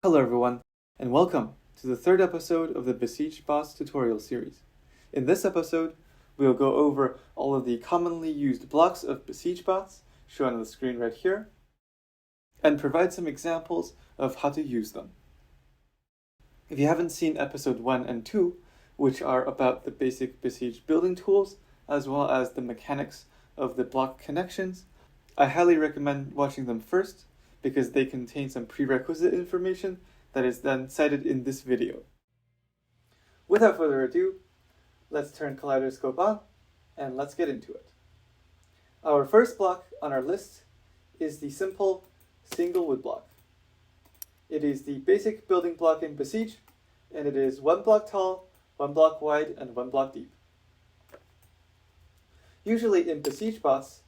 Hello everyone, and welcome to the third episode of the Besiege Bots tutorial series. In this episode, we'll go over all of the commonly used blocks of Besiege Bots, shown on the screen right here, and provide some examples of how to use them. If you haven't seen episode 1 and 2, which are about the basic Besiege building tools, as well as the mechanics of the block connections, I highly recommend watching them first, because they contain some prerequisite information that is then cited in this video. Without further ado, let's turn Kaleidoscope on and let's get into it. Our first block on our list is the simple single woodblock. It is the basic building block in Besiege, and it is 1 block tall, 1 block wide, and 1 block deep. Usually in Besiege Bots,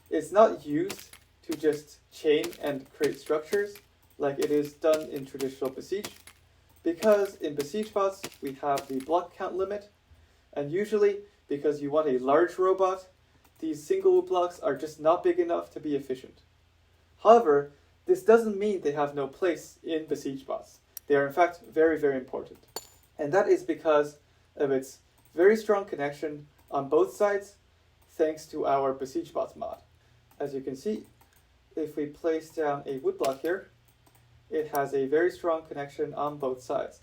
it's not used to just chain and create structures like it is done in traditional Besiege, because in Besiege Bots we have the block count limit, and usually because you want a large robot, these single blocks are just not big enough to be efficient. However, this doesn't mean they have no place in Besiege Bots. They are in fact very, very important. And that is because of its very strong connection on both sides, thanks to our Besiege Bots mod. As you can see, if we place down a woodblock here, it has a very strong connection on both sides,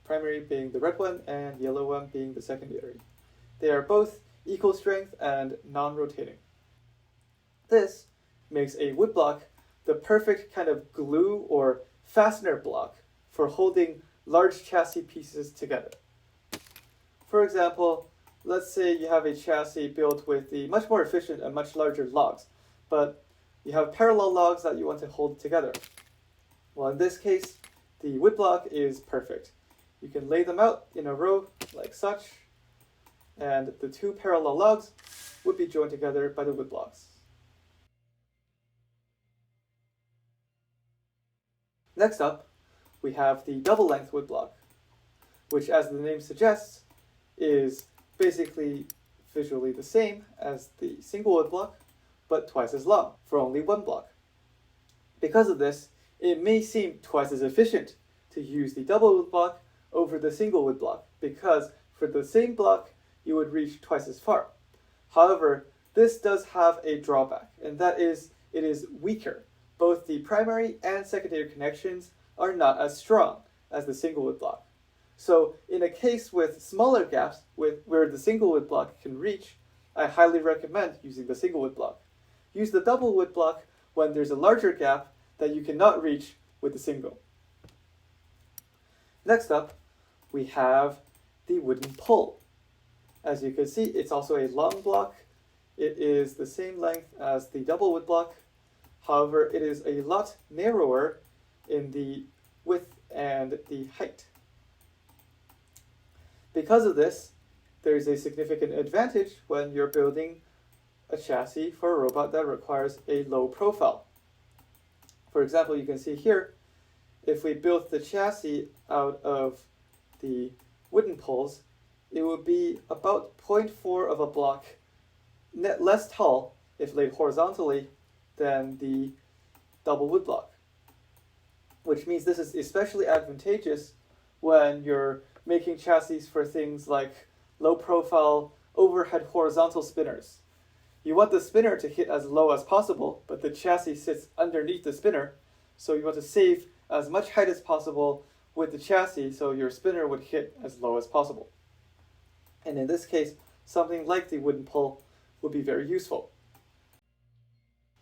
primary being the red one and yellow one being the secondary. They are both equal strength and non-rotating. This makes a woodblock the perfect kind of glue or fastener block for holding large chassis pieces together. For example, let's say you have a chassis built with the much more efficient and much larger logs, but you have parallel logs that you want to hold together. Well, in this case, the woodblock is perfect. You can lay them out in a row like such, and the two parallel logs would be joined together by the woodblocks. Next up, we have the double-length woodblock, which, as the name suggests, is basically visually the same as the single woodblock, but twice as long for only 1 block. Because of this, it may seem twice as efficient to use the double woodblock over the single woodblock, because for the same block, you would reach twice as far. However, this does have a drawback, and that is it is weaker. Both the primary and secondary connections are not as strong as the single woodblock. So in a case with smaller gaps where the single woodblock can reach, I highly recommend using the single woodblock. Use the double woodblock when there's a larger gap that you cannot reach with the single. Next up, we have the wooden pole. As you can see, it's also a long block. It is the same length as the double woodblock. However, it is a lot narrower in the width and the height. Because of this, there is a significant advantage when you're building a chassis for a robot that requires a low profile. For example, you can see here, if we built the chassis out of the wooden poles, it would be about 0.4 of a block less tall if laid horizontally than the double wood block, which means this is especially advantageous when you're making chassis for things like low profile overhead horizontal spinners. You want the spinner to hit as low as possible, but the chassis sits underneath the spinner, so you want to save as much height as possible with the chassis so your spinner would hit as low as possible. And in this case, something like the wooden pole would be very useful.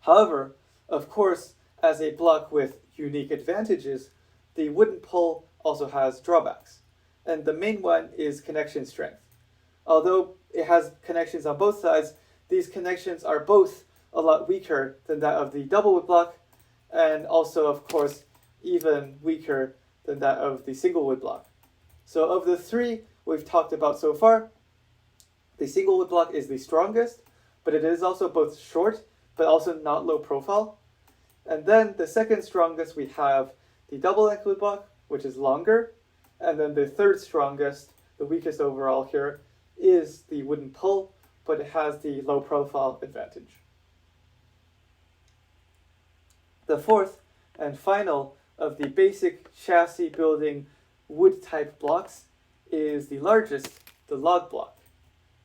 However, of course, as a block with unique advantages, the wooden pole also has drawbacks, and the main one is connection strength. Although it has connections on both sides, these connections are both a lot weaker than that of the double wood block, and also, of course, even weaker than that of the single wood block. So of the three we've talked about so far, the single wood block is the strongest, but it is also both short, but also not low profile. And then the second strongest, we have the double length wood block, which is longer. And then the third strongest, the weakest overall here, is the wooden pole, but it has the low profile advantage. The fourth and final of the basic chassis building wood type blocks is the largest, the log block.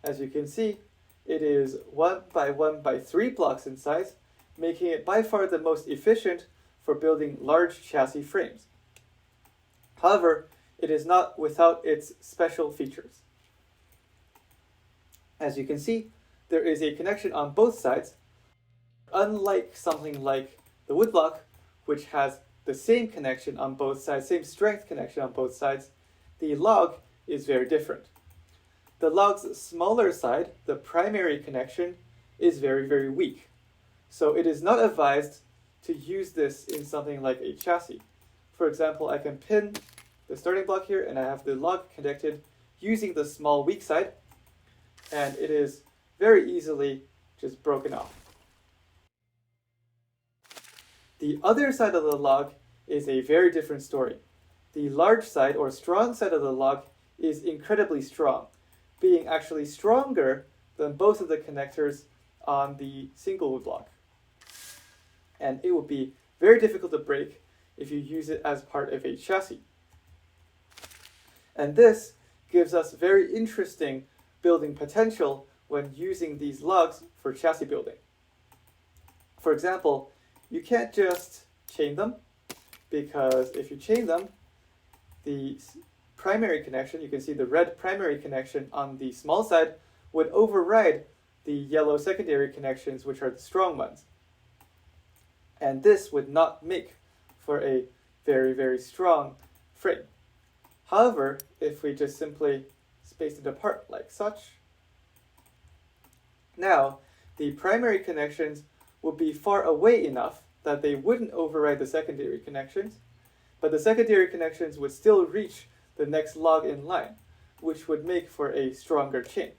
As you can see, it is 1 by 1 by 3 blocks in size, making it by far the most efficient for building large chassis frames. However, it is not without its special features. As you can see, there is a connection on both sides. Unlike something like the woodblock, which has the same connection on both sides, same strength connection on both sides, the log is very different. The log's smaller side, the primary connection, is very, very weak. So it is not advised to use this in something like a chassis. For example, I can pin the starting block here and I have the log connected using the small weak side, and it is very easily just broken off. The other side of the log is a very different story. The large side or strong side of the log is incredibly strong, being actually stronger than both of the connectors on the single wood block. And it would be very difficult to break if you use it as part of a chassis. And this gives us very interesting building potential when using these logs for chassis building. For example, you can't just chain them, because if you chain them, the primary connection, you can see the red primary connection on the small side, would override the yellow secondary connections, which are the strong ones. And this would not make for a very, very strong frame. However, if we just simply space it apart like such, now the primary connections would be far away enough that they wouldn't override the secondary connections, but the secondary connections would still reach the next log in line, which would make for a stronger chain.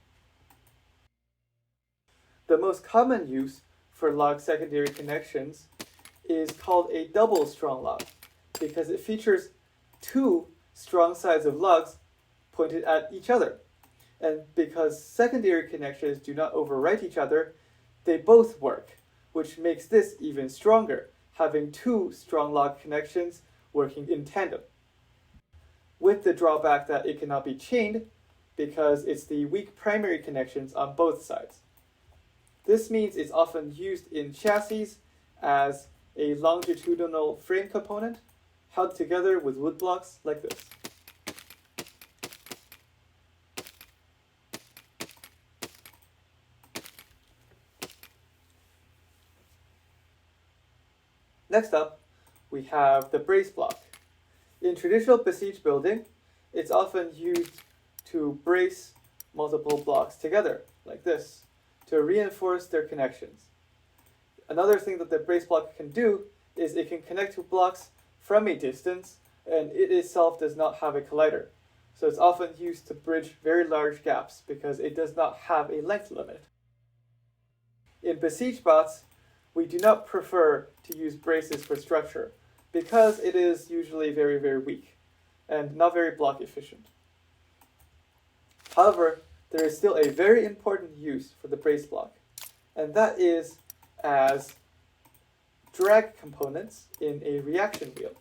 The most common use for log secondary connections is called a double strong log, because it features two strong sides of logs pointed at each other. And because secondary connections do not overwrite each other, they both work, which makes this even stronger, having two strong log connections working in tandem. With the drawback that it cannot be chained, because it's the weak primary connections on both sides. This means it's often used in chassis as a longitudinal frame component held together with wood blocks like this. Next up, we have the brace block. In traditional besiege building, it's often used to brace multiple blocks together, like this, to reinforce their connections. Another thing that the brace block can do is it can connect to blocks from a distance, and it itself does not have a collider. So it's often used to bridge very large gaps because it does not have a length limit. In Besiege Bots, we do not prefer to use braces for structure because it is usually very, very weak and not very block efficient. However, there is still a very important use for the brace block, and that is as drag components in a reaction wheel.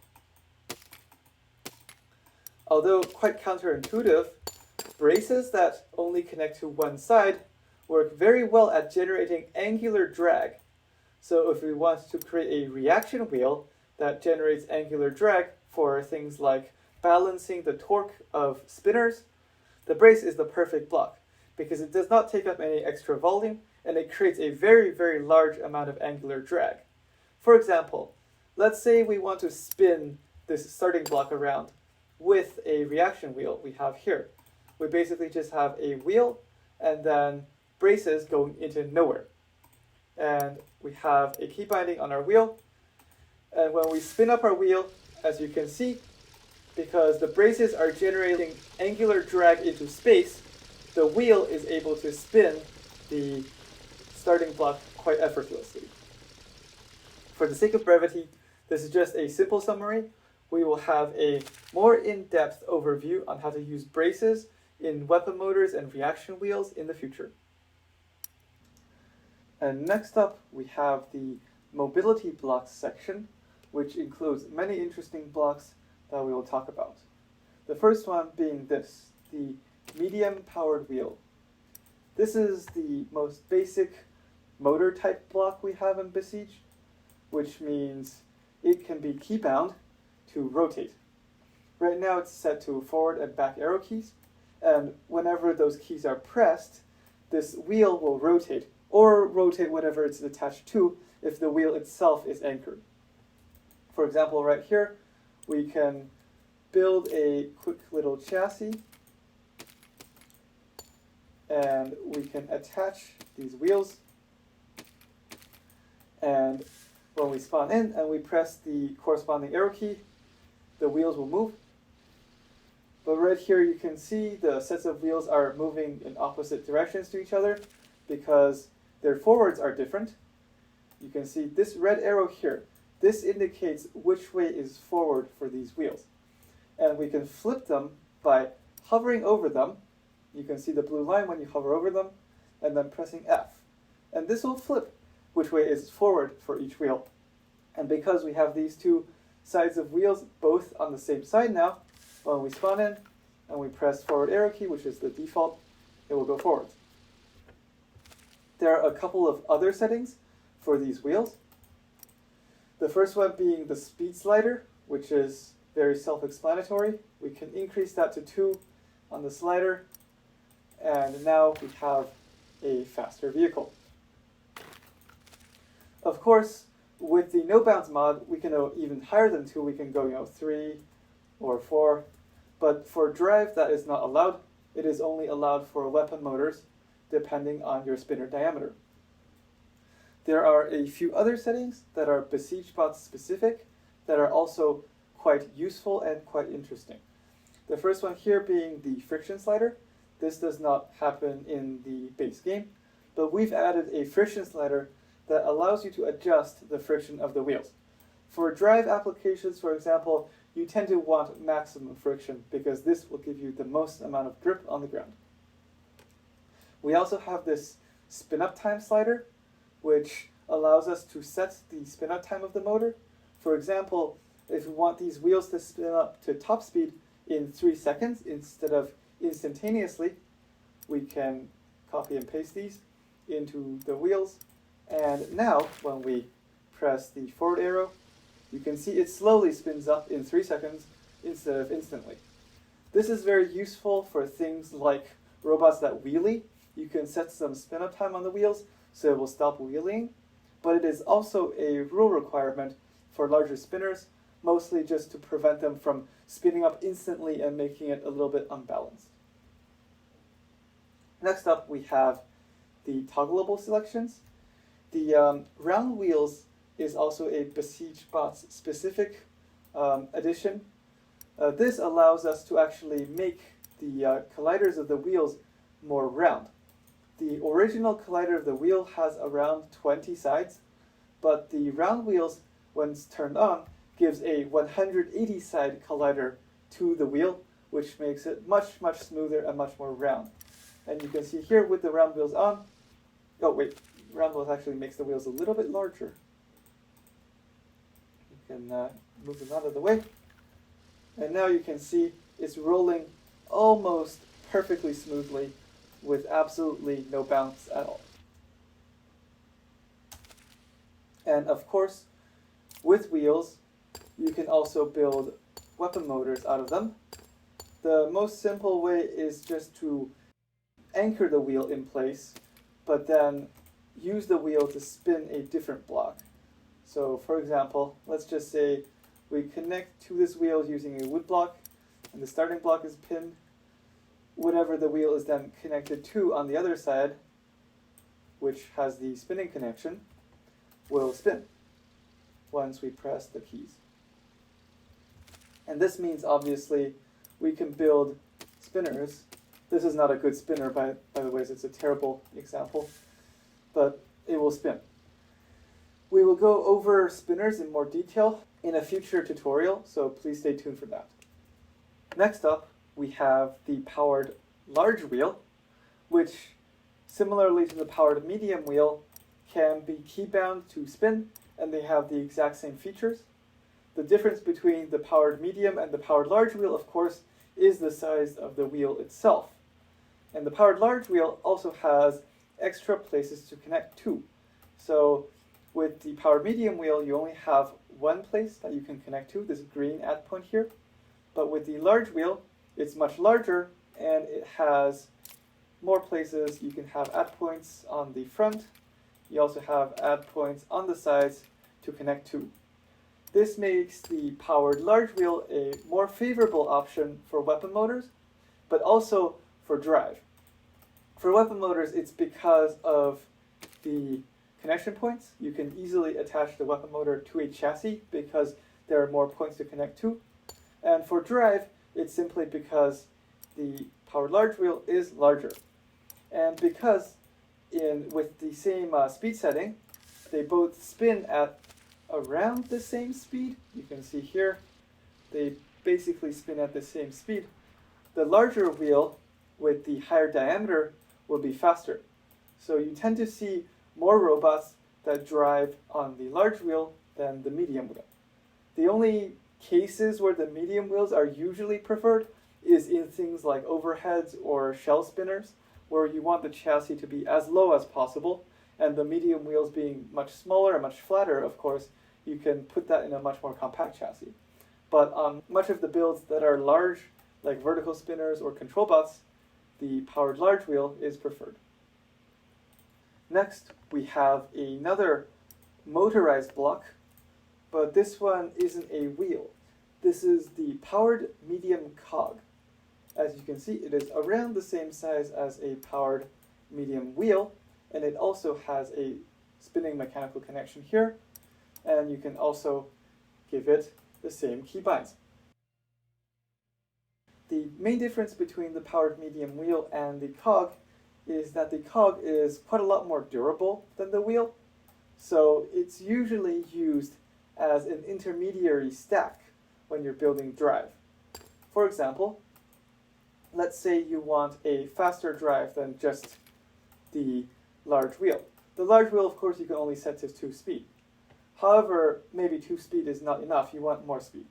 Although quite counterintuitive, braces that only connect to one side work very well at generating angular drag. So if we want to create a reaction wheel that generates angular drag for things like balancing the torque of spinners, the brace is the perfect block because it does not take up any extra volume and it creates a very, very large amount of angular drag. For example, let's say we want to spin this starting block around with a reaction wheel we have here. We basically just have a wheel and then braces going into nowhere. And we have a key binding on our wheel. And when we spin up our wheel, as you can see, because the braces are generating angular drag into space, the wheel is able to spin the starting block quite effortlessly. For the sake of brevity, this is just a simple summary. We will have a more in-depth overview on how to use braces in weapon motors and reaction wheels in the future. And next up, we have the mobility blocks section, which includes many interesting blocks that we will talk about. The first one being this, the medium powered wheel. This is the most basic motor type block we have in Besiege, which means it can be key bound to rotate. Right now it's set to forward and back arrow keys, and whenever those keys are pressed, this wheel will rotate, or rotate whatever it's attached to if the wheel itself is anchored. For example, right here, we can build a quick little chassis, and we can attach these wheels, and when we spawn in and we press the corresponding arrow key, the wheels will move. But right here you can see the sets of wheels are moving in opposite directions to each other because their forwards are different. You can see this red arrow here. This indicates which way is forward for these wheels. And we can flip them by hovering over them. You can see the blue line when you hover over them, and then pressing F. And this will flip which way is forward for each wheel. And because we have these two sides of wheels both on the same side now, when we spawn in and we press forward arrow key, which is the default, it will go forward. There are a couple of other settings for these wheels. The first one being the speed slider, which is very self-explanatory. We can increase that to 2 on the slider, and now we have a faster vehicle. Of course, with the no bounds mod, we can go even higher than 2. We can go 3 or 4. But for drive, that is not allowed. It is only allowed for weapon motors, depending on your spinner diameter. There are a few other settings that are Besiege Bots specific that are also quite useful and quite interesting. The first one here being the friction slider. This does not happen in the base game, but we've added a friction slider that allows you to adjust the friction of the wheels. For drive applications, for example, you tend to want maximum friction because this will give you the most amount of grip on the ground. We also have this spin up time slider, which allows us to set the spin up time of the motor. For example, if we want these wheels to spin up to top speed in 3 seconds instead of instantaneously, we can copy and paste these into the wheels. And now, when we press the forward arrow, you can see it slowly spins up in 3 seconds instead of instantly. This is very useful for things like robots that wheelie. You can set some spin up time on the wheels so it will stop wheeling, but it is also a rule requirement for larger spinners, mostly just to prevent them from spinning up instantly and making it a little bit unbalanced. Next up, we have the toggleable selections. The round wheels is also a Besiege Bots specific addition. This allows us to actually make the colliders of the wheels more round. The original collider of the wheel has around 20 sides, but the round wheels, when it's turned on, gives a 180 side collider to the wheel, which makes it much smoother and much more round. And you can see here with the round wheels on, round wheels actually makes the wheels a little bit larger. You can move them out of the way. And now you can see it's rolling almost perfectly smoothly with absolutely no bounce at all. And of course, with wheels, you can also build weapon motors out of them. The most simple way is just to anchor the wheel in place, but then use the wheel to spin a different block. So for example, let's just say we connect to this wheel using a woodblock, and the starting block is pinned. Whatever the wheel is then connected to on the other side, which has the spinning connection, will spin once we press the keys. And this means obviously we can build spinners. This is not a good spinner by the way, it's a terrible example, but it will spin. We will go over spinners in more detail in a future tutorial, so please stay tuned for that. Next up, we have the powered large wheel, which, similarly to the powered medium wheel, can be key bound to spin, and they have the exact same features. The difference between the powered medium and the powered large wheel, of course, is the size of the wheel itself. And the powered large wheel also has extra places to connect to. So with the powered medium wheel, you only have one place that you can connect to, this green add point here. But with the large wheel, it's much larger and it has more places. You can have add points on the front. You also have add points on the sides to connect to. This makes the powered large wheel a more favorable option for weapon motors, but also for drive. For weapon motors, it's because of the connection points. You can easily attach the weapon motor to a chassis because there are more points to connect to. And for drive, it's simply because the powered large wheel is larger. And because with the same speed setting, they both spin at around the same speed. You can see here, they basically spin at the same speed. The larger wheel with the higher diameter will be faster. So you tend to see more robots that drive on the large wheel than the medium wheel. The only cases where the medium wheels are usually preferred is in things like overheads or shell spinners, where you want the chassis to be as low as possible, and the medium wheels being much smaller and much flatter, of course, you can put that in a much more compact chassis. But on much of the builds that are large, like vertical spinners or control bots, the powered large wheel is preferred. Next, we have another motorized block, but this one isn't a wheel. This is the powered medium cog. As you can see, it is around the same size as a powered medium wheel, and it also has a spinning mechanical connection here, and you can also give it the same keybinds. The main difference between the powered medium wheel and the cog is that the cog is quite a lot more durable than the wheel, so it's usually used as an intermediary stack when you're building drive. For example, let's say you want a faster drive than just the large wheel. The large wheel, of course, you can only set to 2 speed. However, maybe 2 speed is not enough, you want more speed.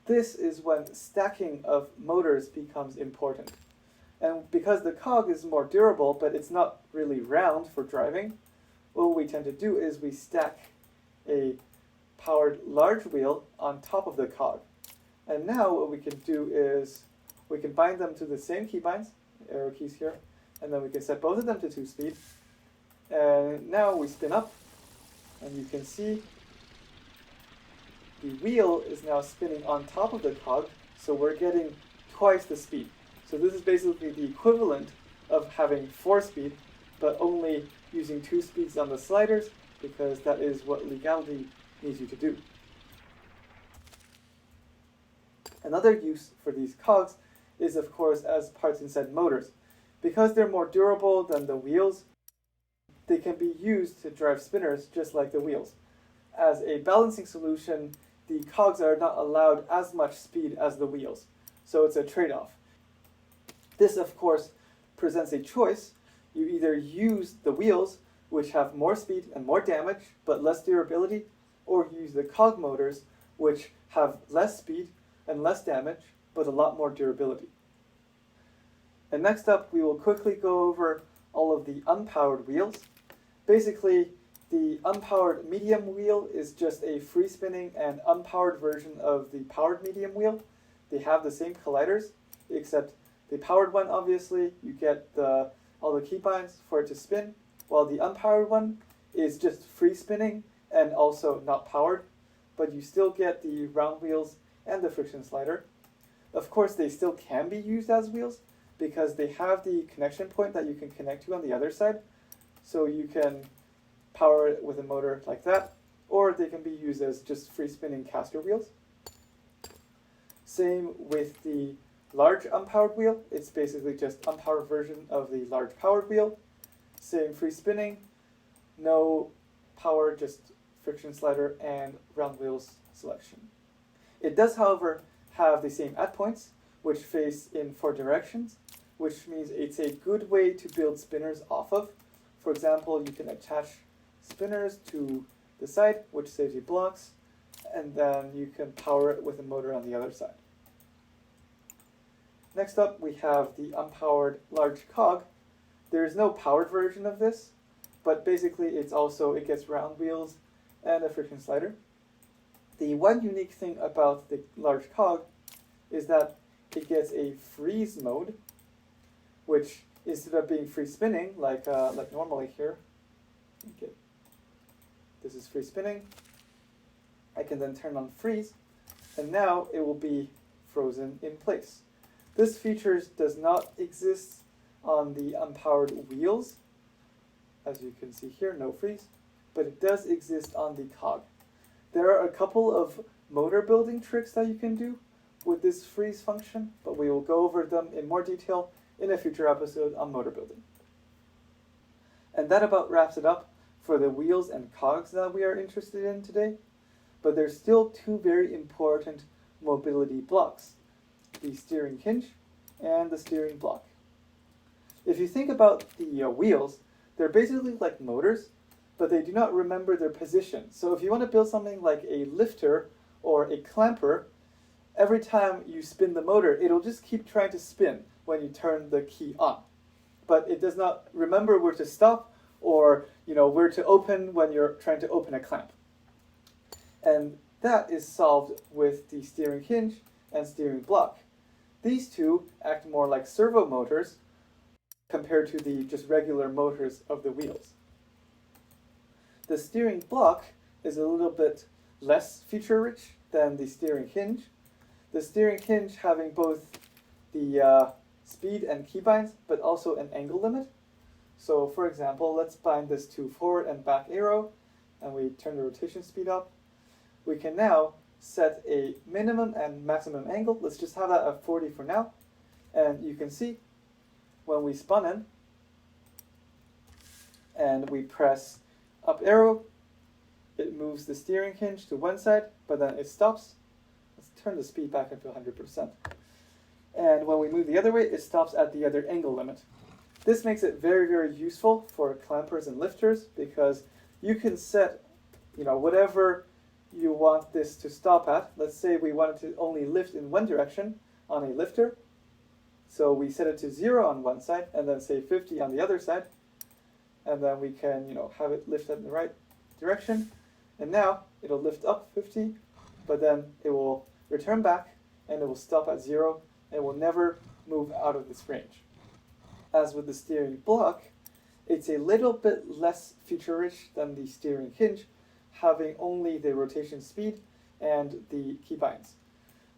This is when stacking of motors becomes important. And because the cog is more durable, but it's not really round for driving, what we tend to do is we stack a powered large wheel on top of the cog. And now what we can do is we can bind them to the same keybinds, arrow keys here, and then we can set both of them to 2 speed. And now we spin up, and you can see the wheel is now spinning on top of the cog, so we're getting twice the speed. So this is basically the equivalent of having 4 speed, but only using 2 speeds on the sliders, because that is what legality needs you to do. Another use for these cogs is, of course, as parts inside motors. Because they're more durable than the wheels, they can be used to drive spinners just like the wheels. As a balancing solution, the cogs are not allowed as much speed as the wheels, so it's a trade-off. This, of course, presents a choice. You either use the wheels, which have more speed and more damage, but less durability, or use the cog motors, which have less speed and less damage, but a lot more durability. And next up, we will quickly go over all of the unpowered wheels. Basically, the unpowered medium wheel is just a free spinning and unpowered version of the powered medium wheel. They have the same colliders, except the powered one, obviously, you get all the keybinds for it to spin, while the unpowered one is just free spinning and also not powered, but you still get the round wheels and the friction slider. Of course, they still can be used as wheels because they have the connection point that you can connect to on the other side, so you can power it with a motor like that, or they can be used as just free spinning caster wheels. Same with the large unpowered wheel. It's basically just unpowered version of the large powered wheel. Same free spinning, no power, just friction slider and round wheels selection. It does, however, have the same add points, which face in 4 directions, which means it's a good way to build spinners off of. For example, you can attach spinners to the side, which saves you blocks, and then you can power it with a motor on the other side. Next up, we have the Unpowered Large Cog. There is no powered version of this, but basically it gets round wheels and a friction slider. The one unique thing about the large cog is that it gets a freeze mode, which instead of being free spinning like normally here, okay, this is free spinning. I can then turn on freeze, and now it will be frozen in place. This feature does not exist on the unpowered wheels. As you can see here, no freeze, but it does exist on the cog. There are a couple of motor building tricks that you can do with this freeze function, but we will go over them in more detail in a future episode on motor building. And that about wraps it up for the wheels and cogs that we are interested in today. But there's still two very important mobility blocks, the steering hinge and the steering block. If you think about the wheels, they're basically like motors, but they do not remember their position. So if you want to build something like a lifter or a clamper, every time you spin the motor, it'll just keep trying to spin when you turn the key on. But it does not remember where to stop or where to open when you're trying to open a clamp. And that is solved with the steering hinge and steering block. These two act more like servo motors compared to the just regular motors of the wheels. The steering block is a little bit less feature-rich than the steering hinge. The steering hinge having both the speed and keybinds, but also an angle limit. So for example, let's bind this to forward and back arrow, and we turn the rotation speed up. We can now set a minimum and maximum angle. Let's just have that at 40 for now. And you can see when we spun in and we press up arrow, it moves the steering hinge to one side, but then it stops. Let's turn the speed back up to 100%. And when we move the other way, it stops at the other angle limit. This makes it very, very useful for clampers and lifters because you can set, whatever you want this to stop at. Let's say we wanted to only lift in one direction on a lifter. So we set it to 0 on one side and then say 50 on the other side. And then we can, have it lift in the right direction. And now it'll lift up 50, but then it will return back and it will stop at 0 and will never move out of this range. As with the steering block, it's a little bit less feature-rich than the steering hinge, having only the rotation speed and the keybinds.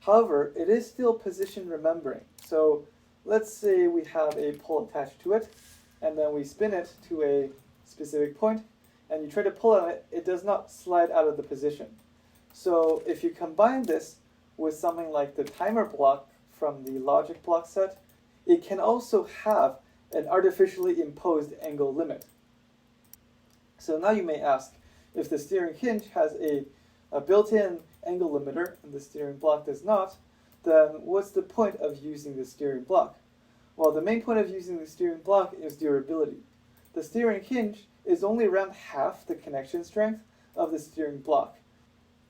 However, it is still position remembering. So let's say we have a pull attached to it, and then we spin it to a specific point, and you try to pull on it, it does not slide out of the position. So if you combine this with something like the timer block from the logic block set, it can also have an artificially imposed angle limit. So now you may ask, if the steering hinge has a built-in angle limiter and the steering block does not, then what's the point of using the steering block? Well, the main point of using the steering block is durability. The steering hinge is only around half the connection strength of the steering block.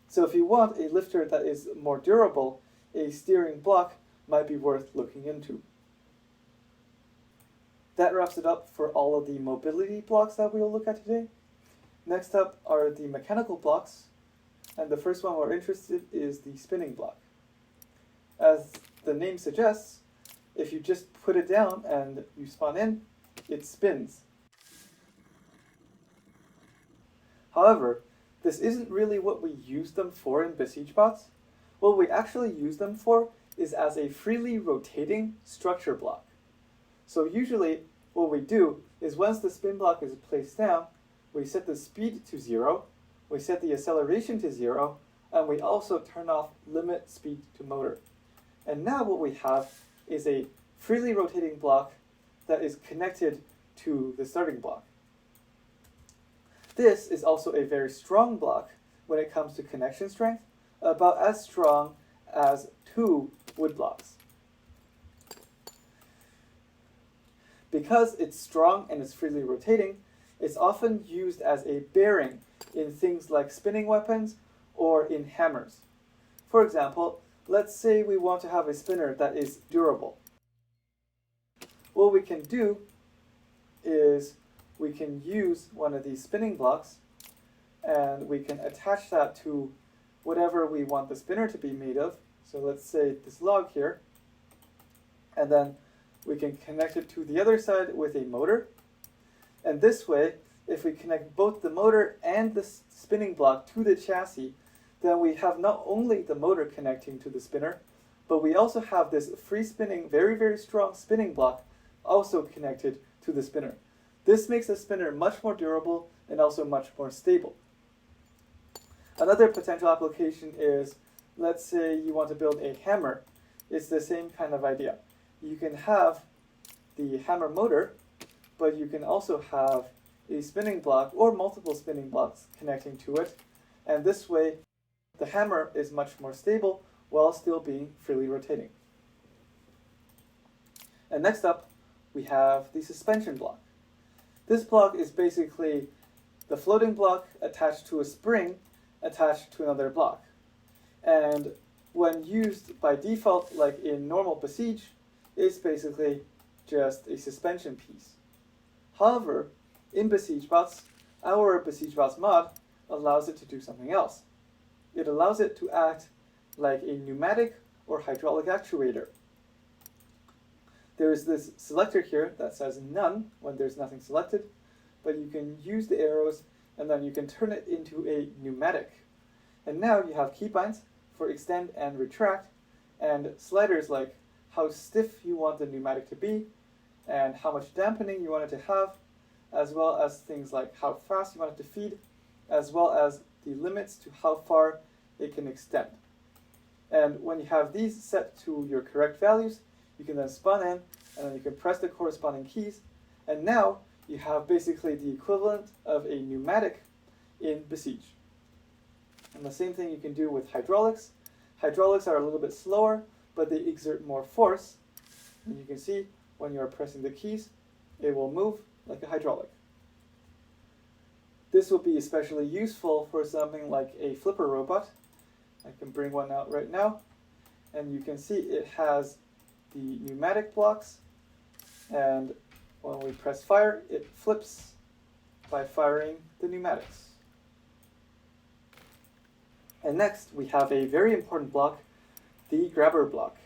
So if you want a lifter that is more durable, a steering block might be worth looking into. That wraps it up for all of the mobility blocks that we'll look at today. Next up are the mechanical blocks, and the first one we're interested in is the spinning block. As the name suggests, if you just put it down and you spawn in, it spins. However, this isn't really what we use them for in Besiege Bots. What we actually use them for is as a freely rotating structure block. So usually what we do is once the spin block is placed down, we set the speed to 0, we set the acceleration to 0, and we also turn off limit speed to motor. And now what we have is a freely rotating block that is connected to the starting block. This is also a very strong block when it comes to connection strength, about as strong as 2 woodblocks. Because it's strong and it's freely rotating, it's often used as a bearing in things like spinning weapons or in hammers. For example, let's say we want to have a spinner that is durable. What we can do is we can use one of these spinning blocks and we can attach that to whatever we want the spinner to be made of. So let's say this log here, and then we can connect it to the other side with a motor. And this way, if we connect both the motor and the spinning block to the chassis, then we have not only the motor connecting to the spinner, but we also have this free spinning, very, very strong spinning block also connected to the spinner. This makes the spinner much more durable and also much more stable. Another potential application is, let's say you want to build a hammer. It's the same kind of idea. You can have the hammer motor, but you can also have a spinning block or multiple spinning blocks connecting to it. And this way, the hammer is much more stable while still being freely rotating. And next up, we have the suspension block. This block is basically the floating block attached to a spring attached to another block. And when used by default, like in normal Besiege, it's basically just a suspension piece. However, in Besiege Bots, our Besiege Bots mod allows it to do something else. It allows it to act like a pneumatic or hydraulic actuator. There is this selector here that says none when there's nothing selected, but you can use the arrows and then you can turn it into a pneumatic. And now you have keybinds for extend and retract, and sliders like how stiff you want the pneumatic to be, and how much dampening you want it to have, as well as things like how fast you want it to feed, as well as the limits to how far it can extend. And when you have these set to your correct values, you can then spawn in, and then you can press the corresponding keys, and now you have basically the equivalent of a pneumatic in Besiege. And the same thing you can do with hydraulics. Hydraulics are a little bit slower, but they exert more force. And you can see when you're pressing the keys, it will move like a hydraulic. This will be especially useful for something like a flipper robot. I can bring one out right now, and you can see it has the pneumatic blocks, and when we press fire, it flips by firing the pneumatics. And next, we have a very important block, the grabber block.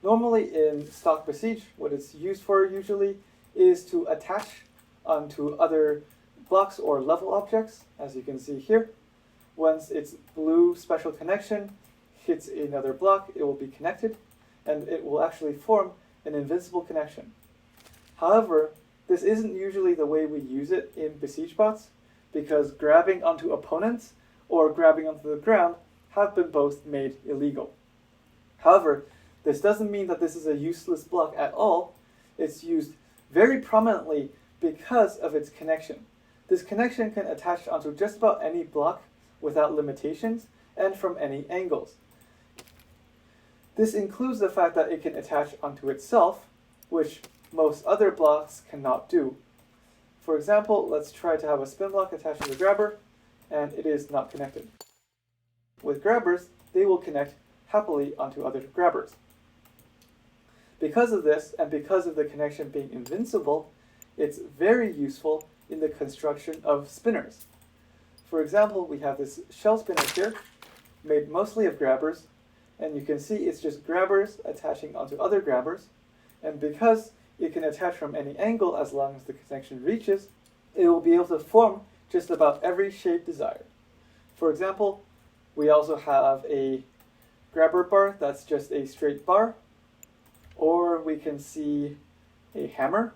Normally in stock Besiege, what it's used for usually is to attach onto other blocks or level objects, as you can see here. Once its blue special connection hits another block, it will be connected, and it will actually form an invincible connection. However, this isn't usually the way we use it in Besiege Bots, because grabbing onto opponents or grabbing onto the ground have been both made illegal. However, this doesn't mean that this is a useless block at all. It's used very prominently because of its connection. This connection can attach onto just about any block without limitations and from any angles. This includes the fact that it can attach onto itself, which most other blocks cannot do. For example, let's try to have a spin block attached to the grabber, and it is not connected. With grabbers, they will connect happily onto other grabbers. Because of this, and because of the connection being invincible, it's very useful in the construction of spinners. For example, we have this shell spinner here, made mostly of grabbers, and you can see it's just grabbers attaching onto other grabbers, and because it can attach from any angle as long as the connection reaches, it will be able to form just about every shape desired. For example, we also have a grabber bar that's just a straight bar, or we can see a hammer.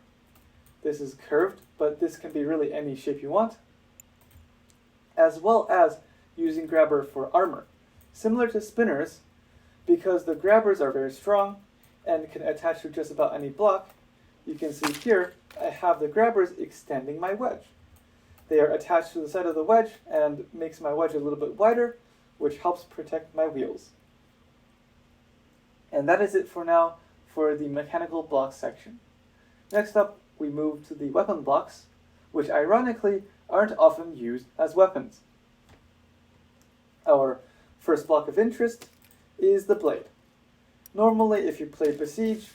This is curved, but this can be really any shape you want, as well as using grabber for armor. Similar to spinners, because the grabbers are very strong and can attach to just about any block, you can see here I have the grabbers extending my wedge. They are attached to the side of the wedge and makes my wedge a little bit wider, which helps protect my wheels. And that is it for now for the mechanical blocks section. Next up, we move to the weapon blocks, which ironically aren't often used as weapons. Our first block of interest is the blade. Normally, if you play Besiege,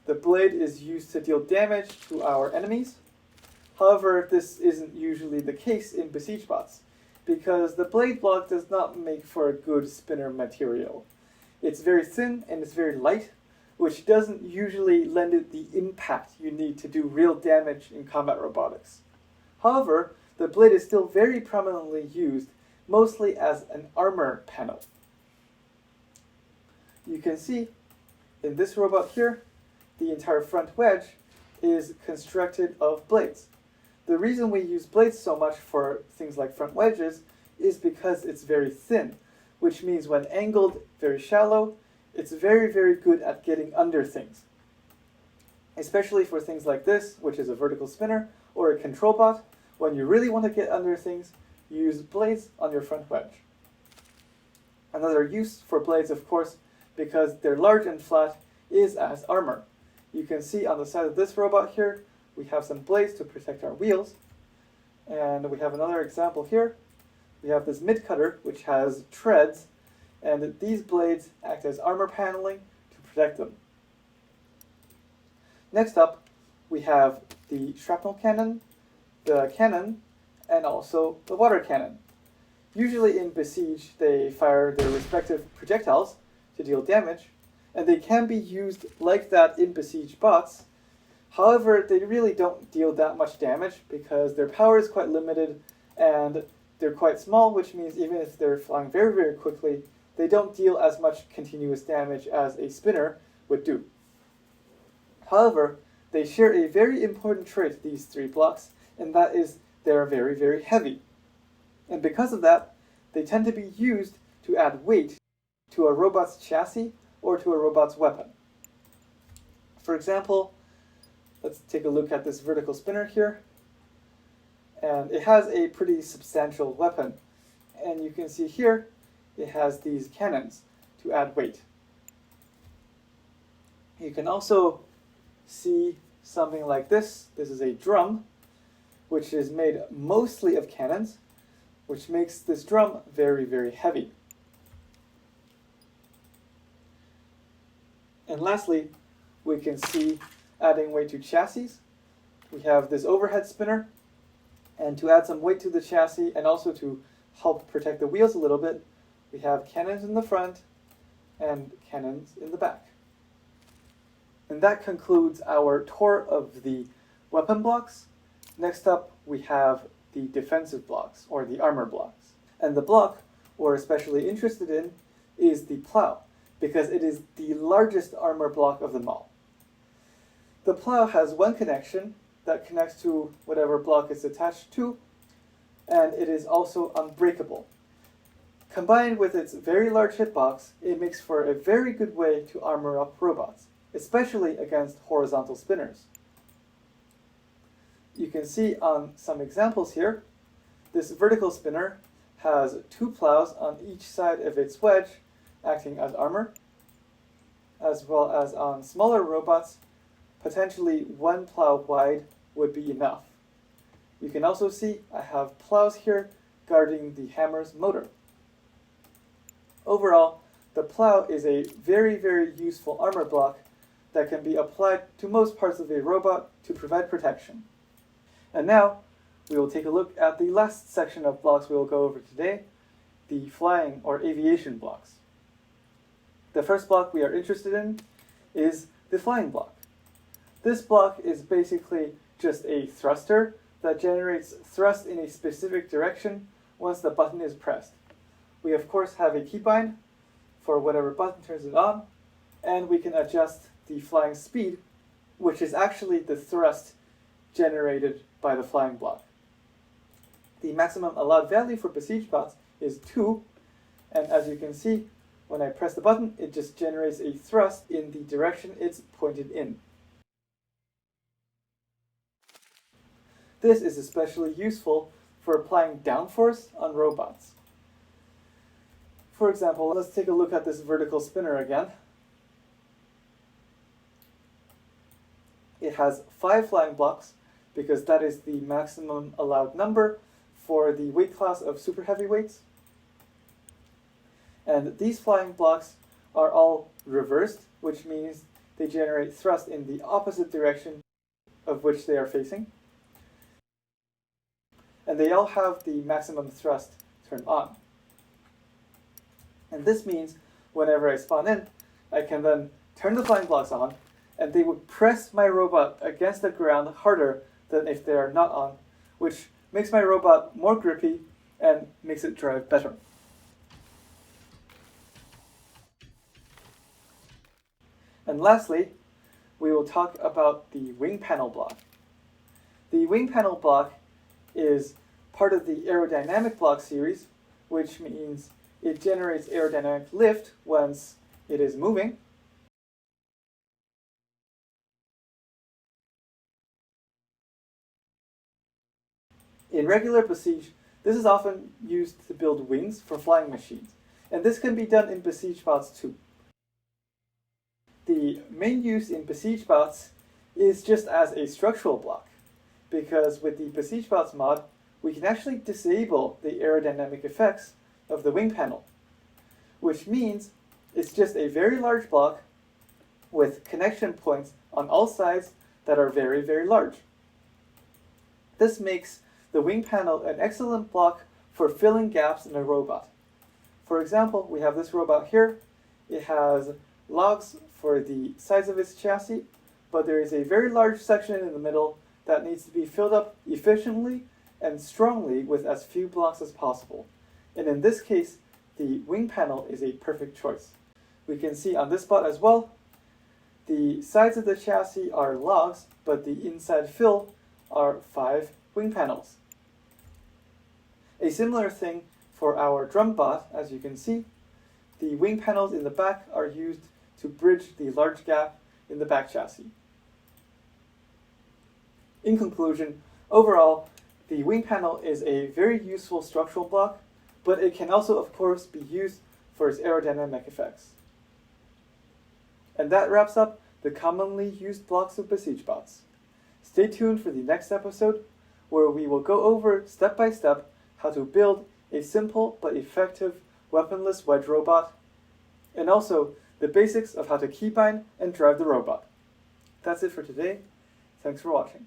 the blade is used to deal damage to our enemies. However, this isn't usually the case in Besiege Bots, because the blade block does not make for a good spinner material. It's very thin and it's very light, which doesn't usually lend it the impact you need to do real damage in combat robotics. However, the blade is still very prominently used, mostly as an armor panel. You can see in this robot here, the entire front wedge is constructed of blades. The reason we use blades so much for things like front wedges is because it's very thin, which means when angled very shallow, it's very, very good at getting under things. Especially for things like this, which is a vertical spinner, or a control bot, when you really want to get under things, use blades on your front wedge. Another use for blades, of course, because they're large and flat, is as armor. You can see on the side of this robot here, we have some blades to protect our wheels. And we have another example here. We have this mid cutter, which has treads, and these blades act as armor paneling to protect them. Next up, we have the shrapnel cannon, the cannon, and also the water cannon. Usually in Besiege, they fire their respective projectiles to deal damage, and they can be used like that in Besiege Bots. However, they really don't deal that much damage because their power is quite limited and they're quite small, which means even if they're flying very, very quickly, they don't deal as much continuous damage as a spinner would do. However, they share a very important trait, these three blocks, and that is they're very, very heavy. And because of that, they tend to be used to add weight to a robot's chassis or to a robot's weapon. For example, let's take a look at this vertical spinner here. And it has a pretty substantial weapon. And you can see here, it has these cannons to add weight. You can also see something like this. This is a drum, which is made mostly of cannons, which makes this drum very, very heavy. And lastly, we can see adding weight to chassis. We have this overhead spinner, and to add some weight to the chassis and also to help protect the wheels a little bit, we have cannons in the front and cannons in the back. And that concludes our tour of the weapon blocks. Next up, we have the defensive blocks, or the armor blocks. And the block we're especially interested in is the Plow, because it is the largest armor block of them all. The Plow has one connection that connects to whatever block it's attached to, and it is also unbreakable. Combined with its very large hitbox, it makes for a very good way to armor up robots, especially against horizontal spinners. You can see on some examples here, this vertical spinner has two plows on each side of its wedge, acting as armor, as well as on smaller robots, potentially one plow wide would be enough. You can also see I have plows here guarding the hammer's motor. Overall, the Plow is a very, very useful armor block that can be applied to most parts of a robot to provide protection. And now, we will take a look at the last section of blocks we will go over today, the flying or aviation blocks. The first block we are interested in is the flying block. This block is basically just a thruster that generates thrust in a specific direction once the button is pressed. We of course have a keybind for whatever button turns it on, and we can adjust the flying speed, which is actually the thrust generated by the flying block. The maximum allowed value for Besiege Bots is 2, and as you can see, when I press the button, it just generates a thrust in the direction it's pointed in. This is especially useful for applying downforce on robots. For example, let's take a look at this vertical spinner again. It has 5 flying blocks because that is the maximum allowed number for the weight class of super heavyweights. And these flying blocks are all reversed, which means they generate thrust in the opposite direction of which they are facing. And they all have the maximum thrust turned on. And this means whenever I spawn in, I can then turn the flying blocks on, and they would press my robot against the ground harder than if they are not on, which makes my robot more grippy and makes it drive better. And lastly, we will talk about the wing panel block. The wing panel block is part of the aerodynamic block series, which means it generates aerodynamic lift once it is moving. In regular Besiege, this is often used to build wings for flying machines, and this can be done in Besiege Bots too. The main use in Besiege Bots is just as a structural block, because with the Besiege Bots mod, we can actually disable the aerodynamic effects of the wing panel, which means it's just a very large block with connection points on all sides that are very, very large. This makes the wing panel an excellent block for filling gaps in a robot. For example, we have this robot here. It has logs for the size of its chassis, but there is a very large section in the middle that needs to be filled up efficiently and strongly with as few blocks as possible. And in this case, the wing panel is a perfect choice. We can see on this spot as well, the sides of the chassis are logs, but the inside fill are 5 wing panels. A similar thing for our drum bot, as you can see, the wing panels in the back are used to bridge the large gap in the back chassis. In conclusion, overall, the wing panel is a very useful structural block, but it can also, of course, be used for its aerodynamic effects. And that wraps up the commonly used blocks of Besiege Bots. Stay tuned for the next episode, where we will go over step by step how to build a simple but effective weaponless wedge robot, and also the basics of how to keybind and drive the robot. That's it for today. Thanks for watching.